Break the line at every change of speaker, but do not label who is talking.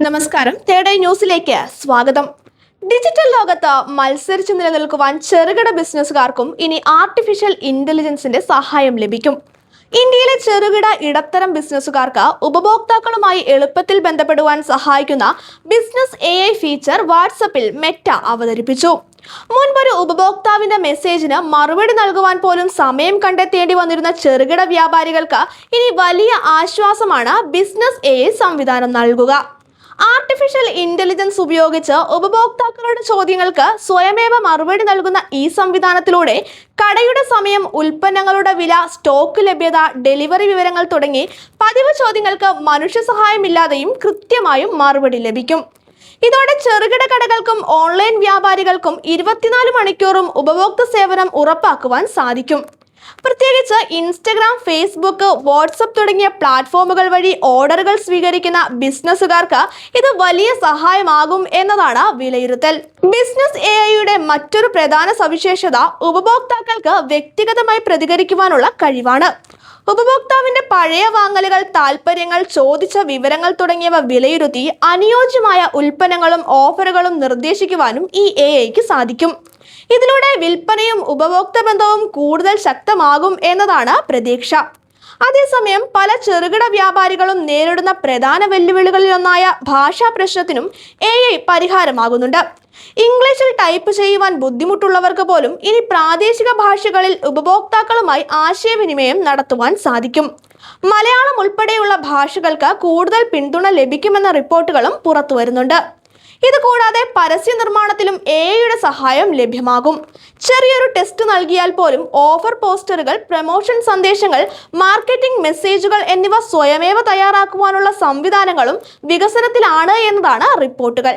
നമസ്കാരം, third eye ന്യൂസിലേക്ക് സ്വാഗതം. ഡിജിറ്റൽ ലോകത്ത് മത്സരിച്ച് നിലനിൽക്കുവാൻ ചെറുകിട ബിസിനസ്സുകാർക്കും ഇനി ആർട്ടിഫിഷ്യൽ ഇന്റലിജൻസിന്റെ സഹായം ലഭിക്കും. ഇന്ത്യയിലെ ചെറുകിട ഇടത്തരം ബിസിനസ്സുകാർക്ക് ഉപഭോക്താക്കളുമായി എളുപ്പത്തിൽ ബന്ധപ്പെടുവാൻ സഹായിക്കുന്ന ബിസിനസ് AI ഫീച്ചർ വാട്സപ്പിൽ മെറ്റ അവതരിപ്പിച്ചു. മുൻപൊരു ഉപഭോക്താവിന്റെ മെസ്സേജിന് മറുപടി നൽകുവാൻ പോലും സമയം കണ്ടെത്തേണ്ടി വന്നിരുന്ന ചെറുകിട വ്യാപാരികൾക്ക് ഇനി വലിയ ആശ്വാസമാണ് ബിസിനസ് AI സംവിധാനം നൽകുക. ആർട്ടിഫിഷ്യൽ ഇന്റലിജൻസ് ഉപയോഗിച്ച് ഉപഭോക്താക്കളുടെ ചോദ്യങ്ങൾക്ക് സ്വയമേവ മറുപടി നൽകുന്ന ഈ സംവിധാനത്തിലൂടെ കടയുടെ സമയം, ഉൽപ്പന്നങ്ങളുടെ വില, സ്റ്റോക്ക് ലഭ്യത, ഡെലിവറി വിവരങ്ങൾ തുടങ്ങി പതിവ് ചോദ്യങ്ങൾക്ക് മനുഷ്യ സഹായമില്ലാതെയും കൃത്യമായും മറുപടി ലഭിക്കും. ഇതോടെ ചെറുകിട കടകൾക്കും ഓൺലൈൻ വ്യാപാരികൾക്കും 24 മണിക്കൂറും ഉപഭോക്തൃ സേവനം ഉറപ്പാക്കുവാൻ സാധിക്കും. പ്രത്യേകിച്ച് ഇൻസ്റ്റഗ്രാം, ഫേസ്ബുക്ക്, വാട്സപ്പ് തുടങ്ങിയ പ്ലാറ്റ്ഫോമുകൾ വഴി ഓർഡറുകൾ സ്വീകരിക്കുന്ന ബിസിനസ്സുകാർക്ക് ഇത് വലിയ സഹായമാകും എന്നതാണ് വിലയിരുത്തൽ. ബിസിനസ് AIയുടെ മറ്റൊരു പ്രധാന സവിശേഷത ഉപഭോക്താക്കൾക്ക് വ്യക്തിഗതമായി പ്രതികരിക്കുവാനുള്ള കഴിവാണ്. ഉപഭോക്താവിന്റെ പഴയ വാങ്ങലുകൾ, താൽപ്പര്യങ്ങൾ, ചോദിച്ച വിവരങ്ങൾ തുടങ്ങിയവ വിലയിരുത്തി അനുയോജ്യമായ ഉൽപ്പന്നങ്ങളും ഓഫറുകളും നിർദ്ദേശിക്കുവാനും ഈ AIക്ക് സാധിക്കും. ഇതിലൂടെ വിൽപ്പനയും ഉപഭോക്തൃ ബന്ധവും കൂടുതൽ ശക്തമാകും എന്നതാണ് പ്രതീക്ഷ. അതേസമയം പല ചെറുകിട വ്യാപാരികളും നേരിടുന്ന പ്രധാന വെല്ലുവിളികളിലൊന്നായ ഭാഷാ പ്രശ്നത്തിനും AI പരിഹാരമാകുന്നുണ്ട്. ഇംഗ്ലീഷിൽ ടൈപ്പ് ചെയ്യുവാൻ ബുദ്ധിമുട്ടുള്ളവർക്ക് പോലും ഇനി പ്രാദേശിക ഭാഷകളിൽ ഉപഭോക്താക്കളുമായി ആശയവിനിമയം നടത്തുവാൻ സാധിക്കും. മലയാളം ഉൾപ്പെടെയുള്ള ഭാഷകൾക്ക് കൂടുതൽ പിന്തുണ ലഭിക്കുമെന്ന റിപ്പോർട്ടുകളും പുറത്തുവരുന്നുണ്ട്. ഇതുകൂടാതെ പരസ്യ നിർമ്മാണത്തിലും AIയുടെ സഹായം ലഭ്യമാകും. ചെറിയൊരു ടെസ്റ്റ് നൽകിയാൽ പോലും ഓഫർ പോസ്റ്ററുകൾ, പ്രമോഷൻ സന്ദേശങ്ങൾ, മാർക്കറ്റിംഗ് മെസ്സേജുകൾ എന്നിവ സ്വയമേവ തയ്യാറാക്കുവാനുള്ള സംവിധാനങ്ങളും വികസനത്തിലാണ് എന്നതാണ് റിപ്പോർട്ടുകൾ.